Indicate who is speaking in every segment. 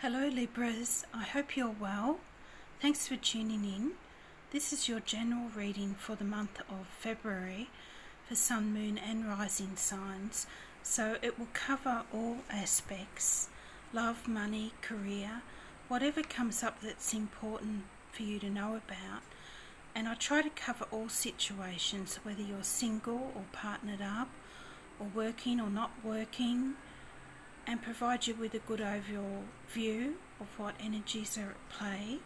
Speaker 1: Hello Libras, I hope you're well. Thanks for tuning in. This is your general reading for the month of February for Sun, Moon and Rising signs. So it will cover all aspects: love, money, career, whatever comes up that's important for you to know about. And I try to cover all situations, whether you're single or partnered up or working or not working, and provide you with a good overall view of what energies are at play.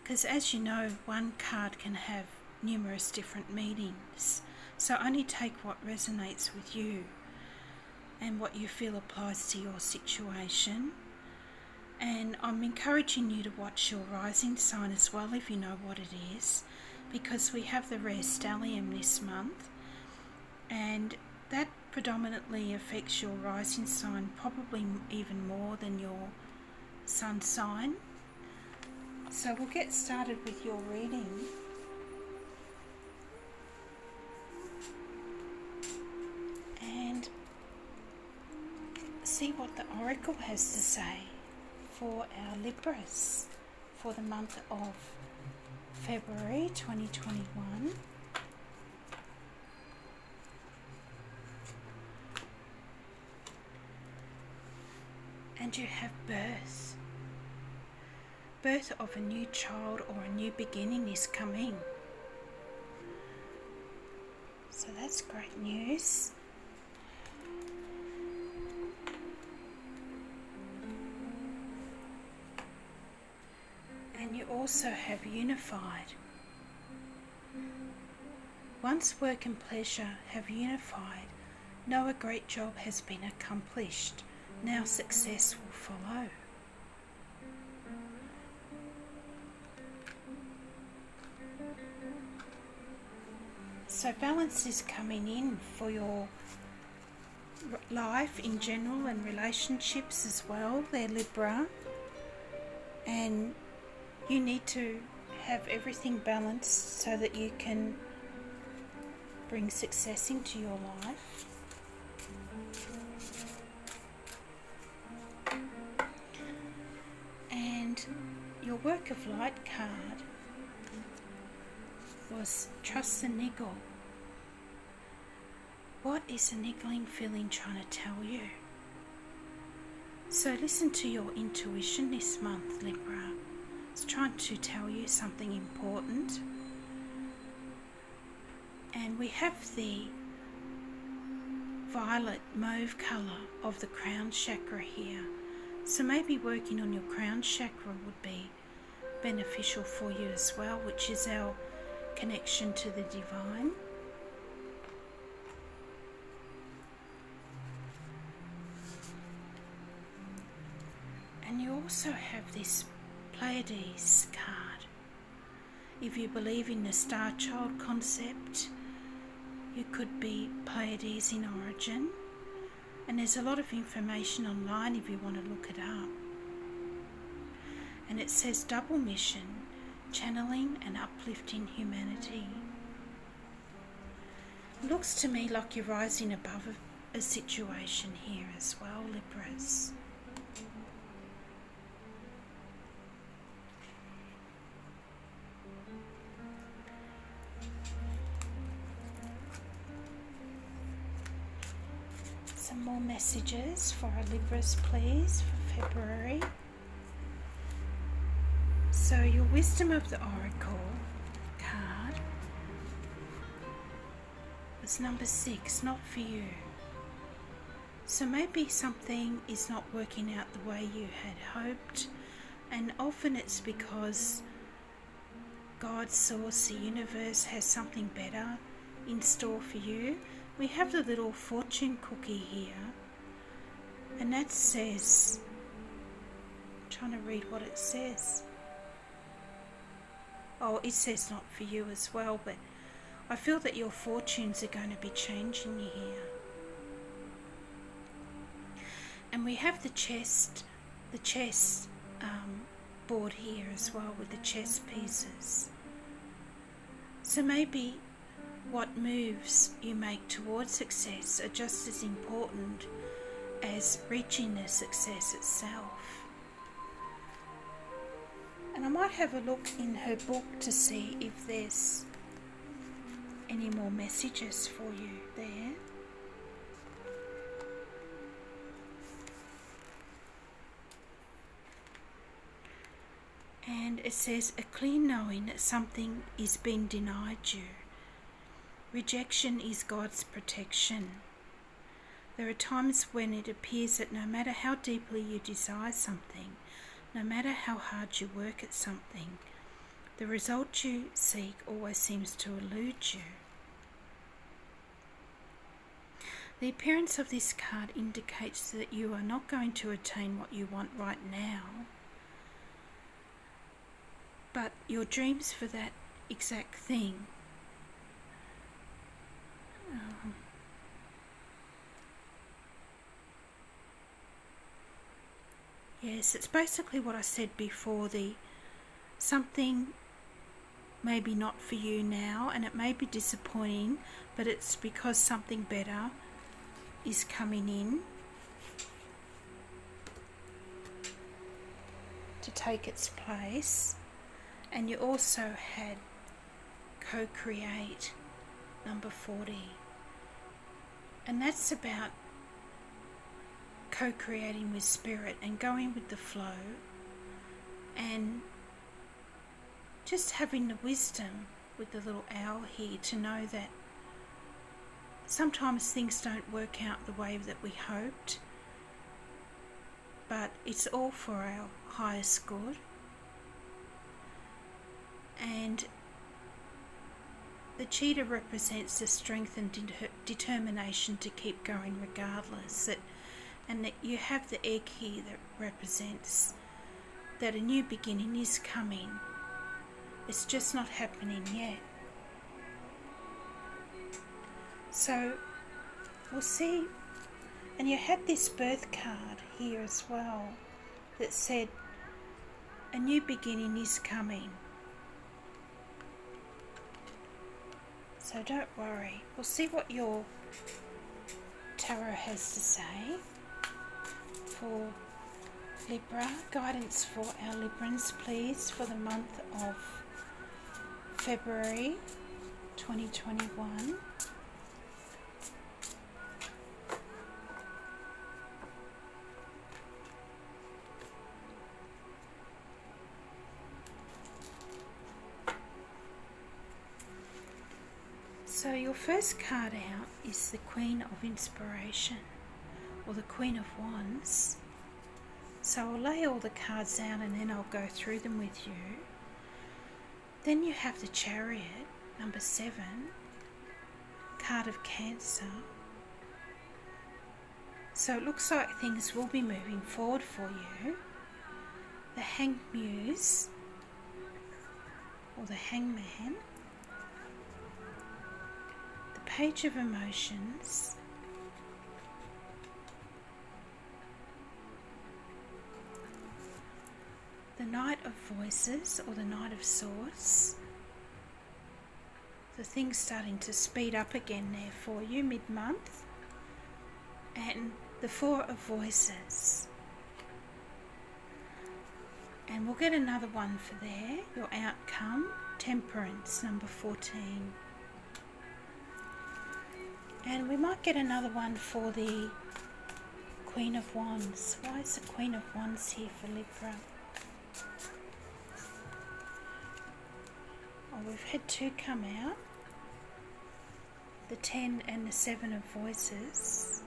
Speaker 1: Because as you know, one card can have numerous different meanings. So only take what resonates with you and what you feel applies to your situation. And I'm encouraging you to watch your rising sign as well, if you know what it is, because we have the rare stellium this month, and that predominantly affects your rising sign, probably even more than your sun sign. So we'll get started with your reading. And see what the oracle has to say for our Libras for the month of February 2021. And you have birth. Birth of a new child or a new beginning is coming. So that's great news. And you also have unified. Once work and pleasure have unified, know a great job has been accomplished. Now success will follow. So balance is coming in for your life in general and relationships as well. They're Libra. And you need to have everything balanced so that you can bring success into your life. And your work of light card was trust the niggle. What is a niggling feeling trying to tell you? So listen to your intuition this month, Libra. It's trying to tell you something important. And we have the violet mauve colour of the crown chakra here. So maybe working on your crown chakra would be beneficial for you as well, which is our connection to the divine. And you also have this Pleiades card. If you believe in the star child concept, you could be Pleiades in origin. And there's a lot of information online if you want to look it up. And it says double mission, channeling and uplifting humanity. It looks to me like you're rising above a situation here as well, Libras. Some more messages for our Libras, please, for February. So your wisdom of the oracle card was number 6, not for you. So maybe something is not working out the way you had hoped, and often it's because God, Source, the universe has something better in store for you. We have the little fortune cookie here, and that says, I'm trying to read what it says. Oh, it says not for you as well, but I feel that your fortunes are going to be changing here. And we have the chess board here as well with the chess pieces. So maybe what moves you make towards success are just as important as reaching the success itself. And I might have a look in her book to see if there's any more messages for you there. And it says, a clear knowing that something is being denied you. Rejection is God's protection. There are times when it appears that no matter how deeply you desire something, no matter how hard you work at something, the result you seek always seems to elude you. The appearance of this card indicates that you are not going to attain what you want right now, but your dreams for that exact thing yes, it's basically what I said before. Something maybe not for you now, and it may be disappointing, but it's because something better is coming in to take its place. And you also had co-create number 40, and that's about co-creating with spirit and going with the flow, and just having the wisdom with the little owl here to know that sometimes things don't work out the way that we hoped, but it's all for our highest good. And the cheetah represents the strength and determination to keep going regardless, and that you have the egg here that represents that a new beginning is coming. It's just not happening yet. So we'll see. And you had this birth card here as well that said a new beginning is coming. So don't worry. We'll see what your tarot has to say for Libra. Guidance for our Librans, please, for the month of February 2021. So your first card out is the Queen of Inspiration, or the Queen of Wands. So I'll lay all the cards out and then I'll go through them with you. Then you have the Chariot, number 7, card of Cancer. So it looks like things will be moving forward for you. The Hanged Muse, or the Hangman. Page of Emotions, the Knight of Voices, or the Knight of Swords. The thing's starting to speed up again there for you mid-month. And the Four of Voices. And we'll get another one for there, your outcome, Temperance, number 14. And we might get another one for the Queen of Wands. Why is the Queen of Wands here for Libra? Oh, we've had two come out. The 10 and the 7 of Voices.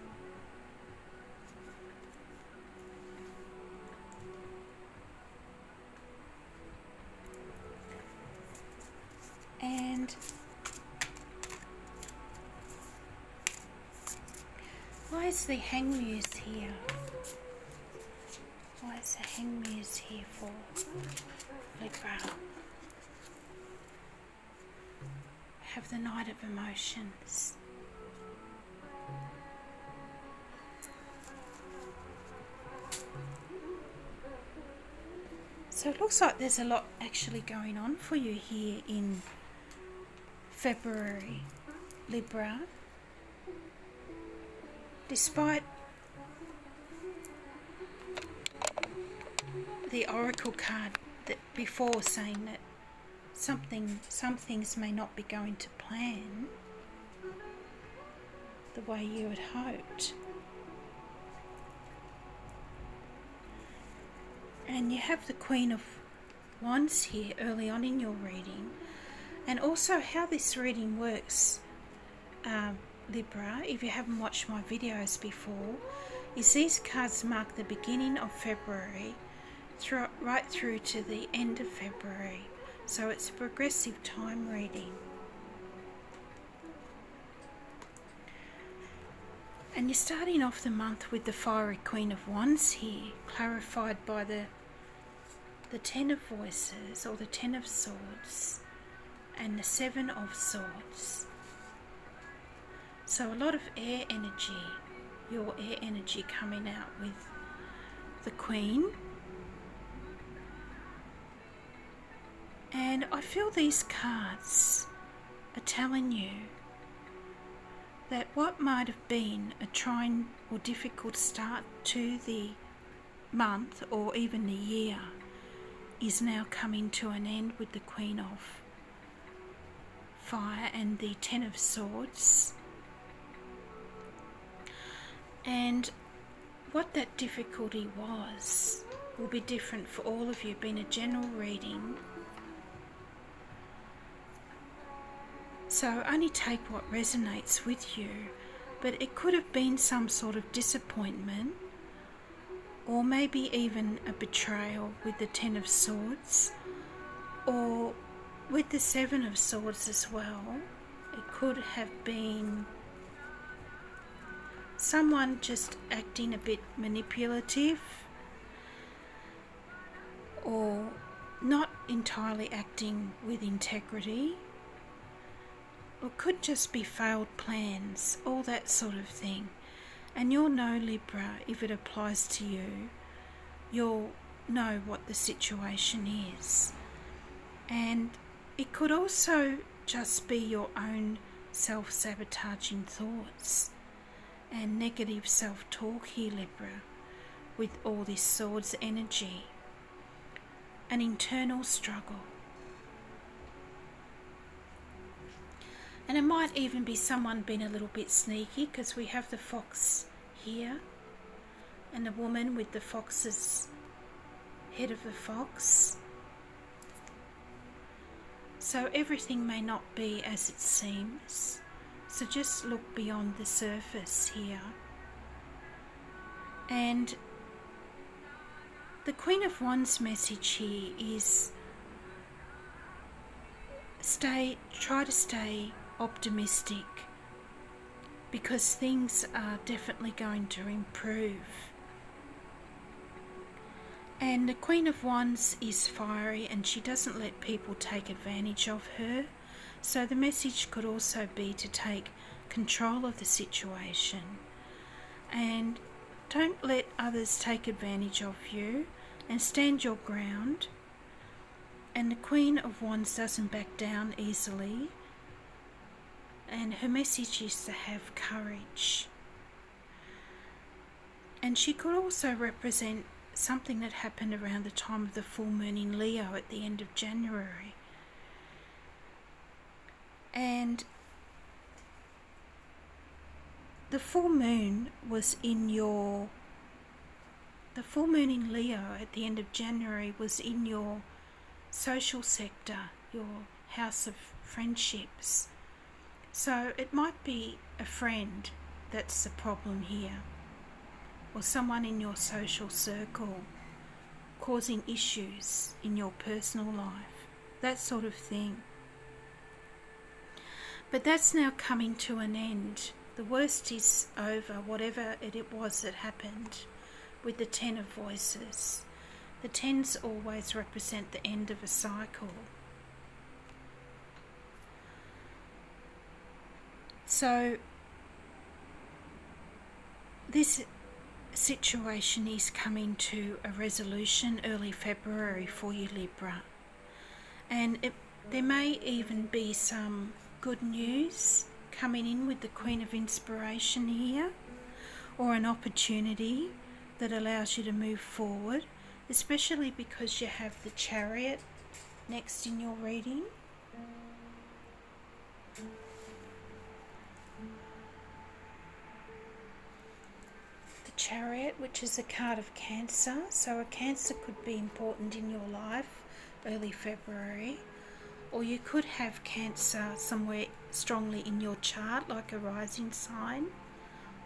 Speaker 1: And why is the Hanged Muse here? Why is the Hanged Muse here for Libra? Have the Knight of Emotions. So it looks like there's a lot actually going on for you here in February, Libra. Despite the Oracle card before, saying that some things may not be going to plan the way you had hoped. And you have the Queen of Wands here early on in your reading. And also how this reading works, Libra, if you haven't watched my videos before, is these cards mark the beginning of February right through to the end of February. So it's a progressive time reading. And you're starting off the month with the fiery Queen of Wands here, clarified by the Ten of Voices, or the Ten of Swords, and the Seven of Swords. So a lot of air energy, your air energy coming out with the Queen. And I feel these cards are telling you that what might have been a trying or difficult start to the month or even the year is now coming to an end with the Queen of Fire and the Ten of Swords. And what that difficulty was will be different for all of you, being a general reading. So only take what resonates with you, but it could have been some sort of disappointment, or maybe even a betrayal with the Ten of Swords, or with the Seven of Swords as well. It could have been someone just acting a bit manipulative, or not entirely acting with integrity. Or could just be failed plans, all that sort of thing. And you'll know, Libra, if it applies to you, you'll know what the situation is. And it could also just be your own self-sabotaging thoughts and negative self-talk here, Libra, with all this Swords energy. An internal struggle. And it might even be someone being a little bit sneaky, because we have the fox here and the woman with the fox's head of the fox. So everything may not be as it seems. So just look beyond the surface here. And the Queen of Wands message here is try to stay optimistic, because things are definitely going to improve. And the Queen of Wands is fiery, and she doesn't let people take advantage of her. So the message could also be to take control of the situation and don't let others take advantage of you, and stand your ground. And the Queen of Wands doesn't back down easily. And her message is to have courage. And she could also represent something that happened around the time of the full moon in Leo at the end of January. And the full moon in Leo at the end of January was in your social sector, your house of friendships. So it might be a friend that's the problem here, or someone in your social circle causing issues in your personal life, that sort of thing. But that's now coming to an end. The worst is over, whatever it was that happened with the Ten of Voices. The tens always represent the end of a cycle. So this situation is coming to a resolution early February for you, Libra. And there may even be some good news coming in with the Queen of Inspiration here, or an opportunity that allows you to move forward. especially because you have the Chariot next in your reading. The Chariot, which is a card of Cancer, so a Cancer could be important in your life early February, or you could have Cancer somewhere strongly in your chart, like a rising sign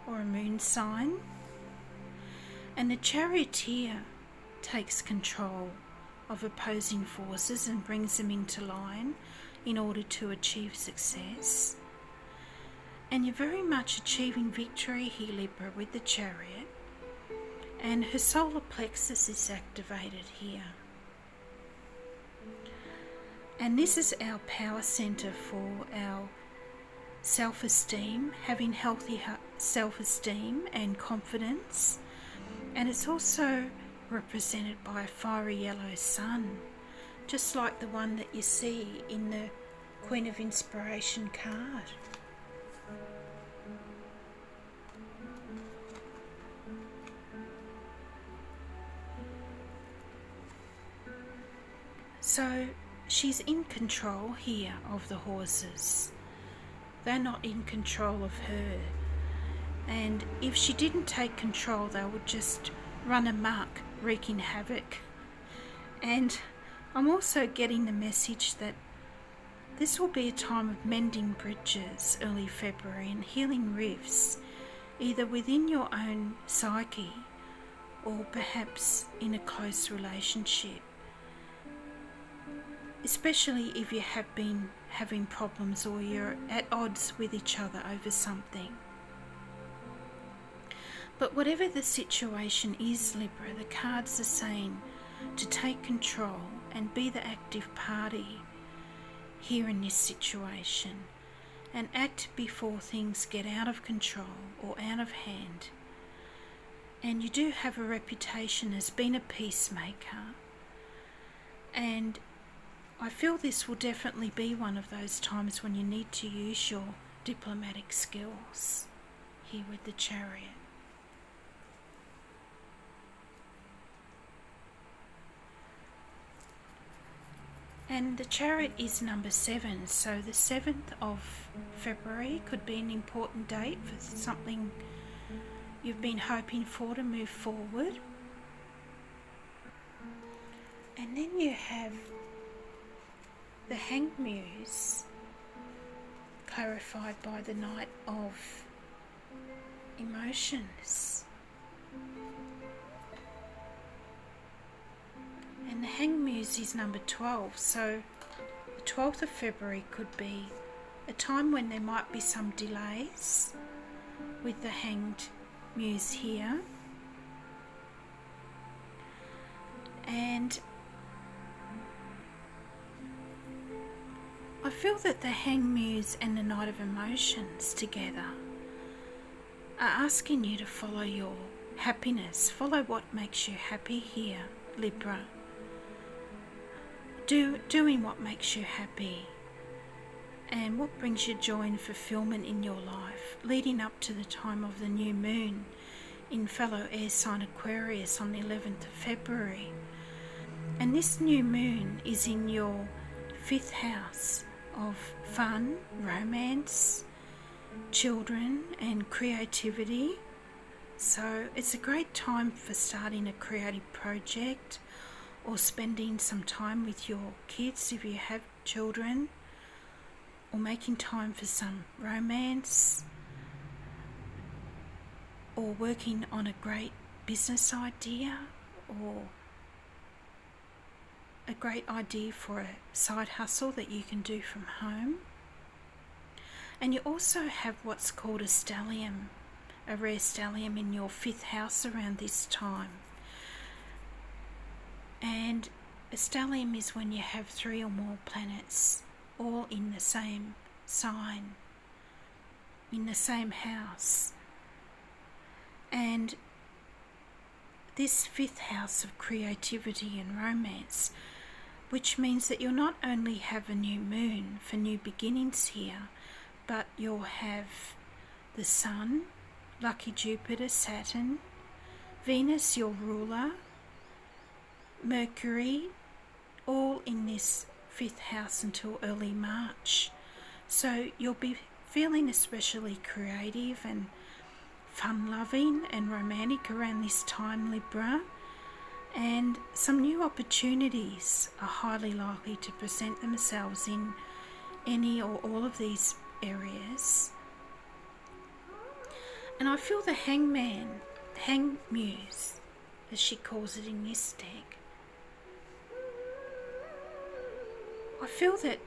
Speaker 1: or a moon sign. And the Charioteer takes control of opposing forces and brings them into line in order to achieve success. And you're very much achieving victory here, Libra, with the Chariot. And her solar plexus is activated here. And this is our power centre for our self-esteem, having healthy self-esteem and confidence. And it's also represented by a fiery yellow sun, just like the one that you see in the Queen of Inspiration card. So she's in control here of the horses. They're not in control of her. And if she didn't take control, they would just run amok, wreaking havoc. And I'm also getting the message that this will be a time of mending bridges early February and healing rifts, either within your own psyche or perhaps in a close relationship. Especially if you have been having problems or you're at odds with each other over something. But whatever the situation is, Libra, the cards are saying to take control and be the active party here in this situation and act before things get out of control or out of hand. And you do have a reputation as being a peacemaker, and I feel this will definitely be one of those times when you need to use your diplomatic skills here with the Chariot. And the Chariot is number 7, so the 7th of February could be an important date for something you've been hoping for to move forward. And then you have the Hanged Muse, clarified by the Knight of Emotions. And the Hanged Muse is number 12, so the 12th of February could be a time when there might be some delays with the Hanged Muse here. And I feel that the Hanged Muse and the Knight of Emotions together are asking you to follow your happiness, follow what makes you happy here, Libra. Doing what makes you happy and what brings you joy and fulfillment in your life, leading up to the time of the new moon in fellow air sign Aquarius on the 11th of February. And this new moon is in your 5th house of fun, romance, children and creativity. So it's a great time for starting a creative project or spending some time with your kids if you have children, or making time for some romance, or working on a great business idea, or a great idea for a side hustle that you can do from home. And you also have what's called a stellium, a rare stellium in your 5th house around this time. And a stellium is when you have 3 or more planets all in the same sign, in the same house. And this 5th house of creativity and romance, which means that you'll not only have a new moon for new beginnings here, but you'll have the Sun, lucky Jupiter, Saturn, Venus, your ruler, Mercury, all in this 5th house until early March. So you'll be feeling especially creative and fun-loving and romantic around this time, Libra. And some new opportunities are highly likely to present themselves in any or all of these areas. And I feel the Hangman, Hang Muse, as she calls it in this deck. I feel that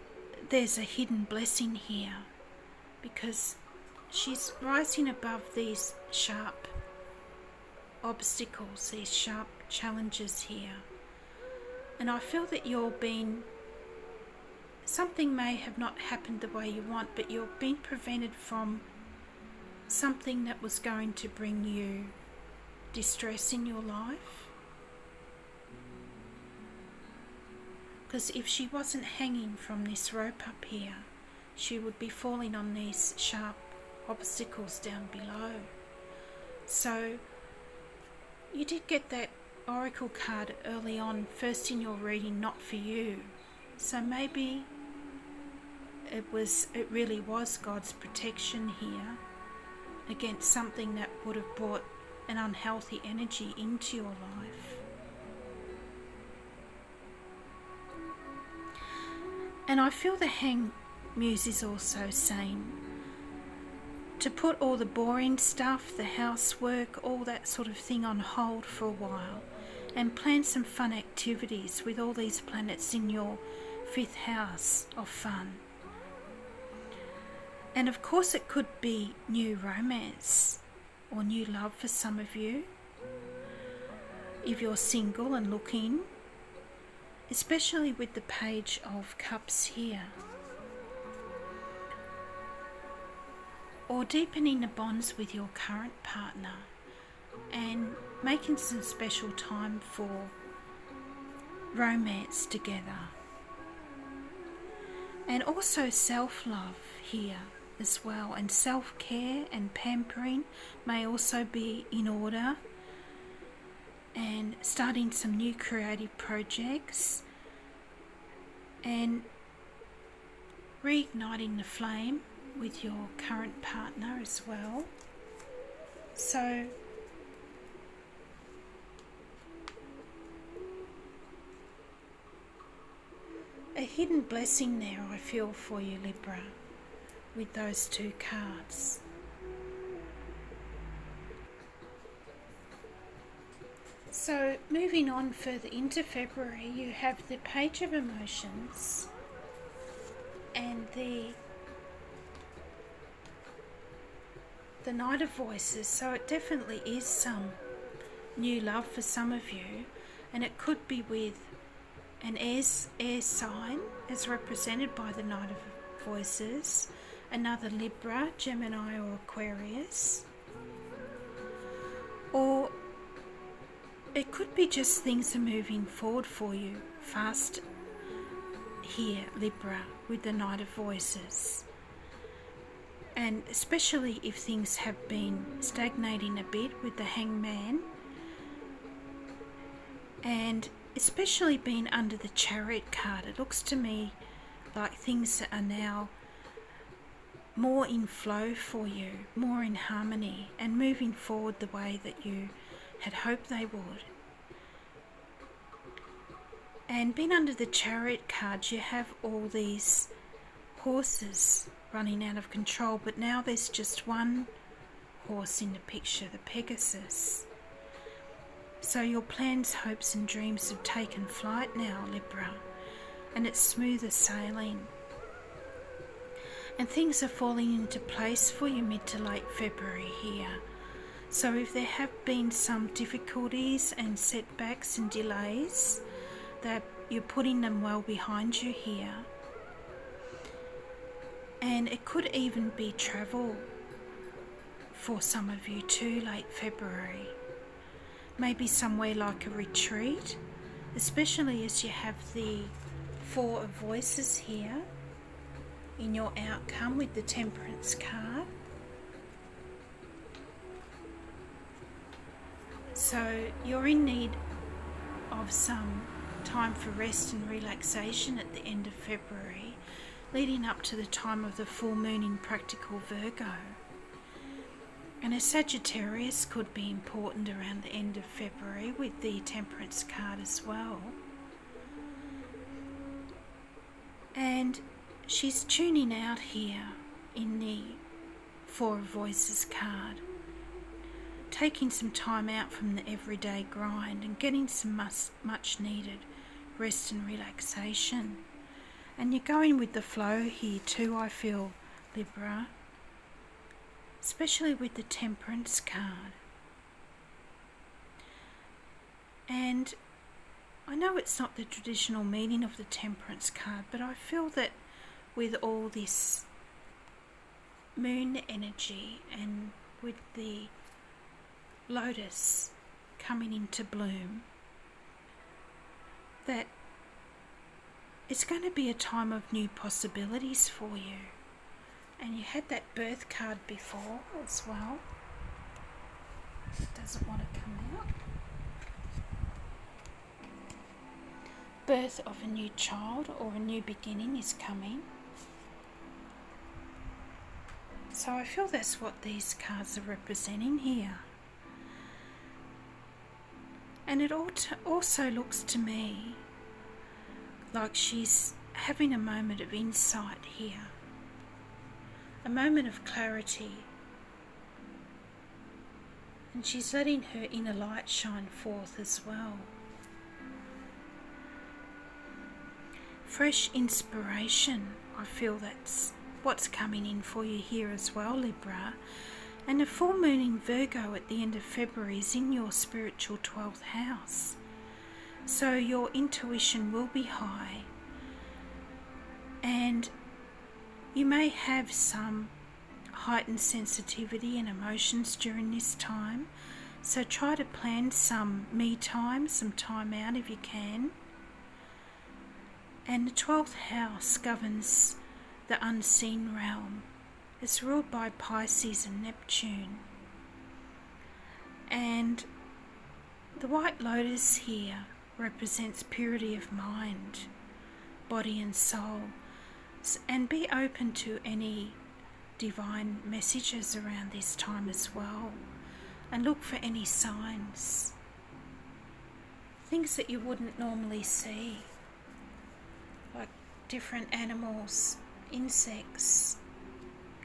Speaker 1: there's a hidden blessing here because she's rising above these sharp obstacles, these sharp challenges here. And I feel that something may have not happened the way you want, but you're being prevented from something that was going to bring you distress in your life. Because if she wasn't hanging from this rope up here, she would be falling on these sharp obstacles down below. So you did get that oracle card early on, first in your reading, not for you. So maybe it really was God's protection here against something that would have brought an unhealthy energy into your life. And I feel the Hang Muse is also saying to put all the boring stuff, the housework, all that sort of thing on hold for a while and plan some fun activities with all these planets in your 5th house of fun. And of course it could be new romance or new love for some of you. If you're single and looking, especially with the Page of Cups here. Or deepening the bonds with your current partner and making some special time for romance together. And also self-love here as well, and self-care and pampering may also be in order, and starting some new creative projects and reigniting the flame with your current partner as well. So a hidden blessing there, I feel, for you, Libra, with those 2 cards. So moving on further into February, you have the Page of Emotions and the Knight of Voices. So it definitely is some new love for some of you, and it could be with an air sign as represented by the Knight of Voices, another Libra, Gemini or Aquarius, or it could be just things are moving forward for you fast here, Libra, with the Knight of Voices. And especially if things have been stagnating a bit with the Hangman, and especially being under the Chariot card, it looks to me like things are now more in flow for you, more in harmony, and moving forward the way that you had hoped they would. And being under the Chariot card, you have all these horses running out of control, but now there's just one horse in the picture, the Pegasus. So your plans, hopes and dreams have taken flight now, Libra, and it's smoother sailing. And things are falling into place for you mid to late February here. So if there have been some difficulties and setbacks and delays, that you're putting them well behind you here. And it could even be travel for some of you too, late February. Maybe somewhere like a retreat, especially as you have the 4 of Voices here in your outcome with the Temperance card. So you're in need of some time for rest and relaxation at the end of February, leading up to the time of the full moon in practical Virgo. And a Sagittarius could be important around the end of February with the Temperance card as well. And she's tuning out here in the Four of Voices card, taking some time out from the everyday grind and getting some much needed rest and relaxation. And you're going with the flow here too, I feel, Libra, especially with the Temperance card. And I know it's not the traditional meaning of the Temperance card, but I feel that with all this moon energy and with the lotus coming into bloom, that it's going to be a time of new possibilities for you. And you had that birth card before as well. It doesn't want to come out. Birth of a new child or a new beginning is coming. So I feel that's what these cards are representing here. And it also looks to me like she's having a moment of insight here, a moment of clarity, and she's letting her inner light shine forth as well. Fresh inspiration, I feel that's what's coming in for you here as well, Libra. And the full moon in Virgo at the end of February is in your spiritual 12th house. So your intuition will be high, and you may have some heightened sensitivity and emotions during this time. So try to plan some me time, some time out if you can. And the 12th house governs the unseen realm. It's ruled by Pisces and Neptune. And the white lotus here represents purity of mind, body and soul. And be open to any divine messages around this time as well. And look for any signs. Things that you wouldn't normally see, like different animals, insects,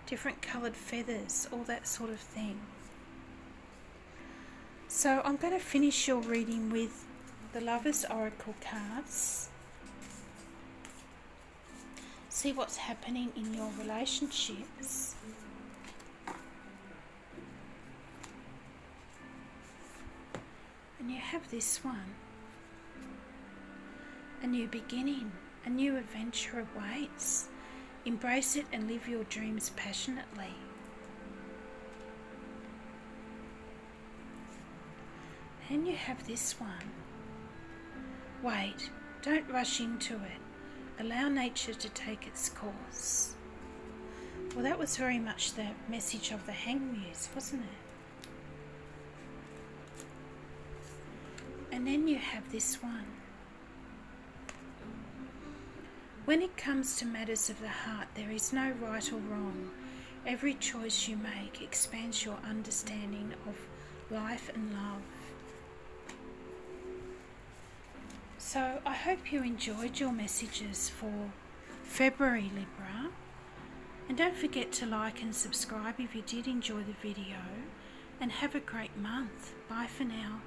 Speaker 1: different coloured feathers, all that sort of thing. So I'm going to finish your reading with the Lover's Oracle cards. See what's happening in your relationships. And you have this one. A new beginning, a new adventure awaits. Embrace it and live your dreams passionately. And you have this one. Wait, don't rush into it. Allow nature to take its course. Well, that was very much the message of the Hanged Muse, wasn't it? And then you have this one. When it comes to matters of the heart, there is no right or wrong. Every choice you make expands your understanding of life and love. So I hope you enjoyed your messages for February, Libra. And don't forget to like and subscribe if you did enjoy the video. And have a great month. Bye for now.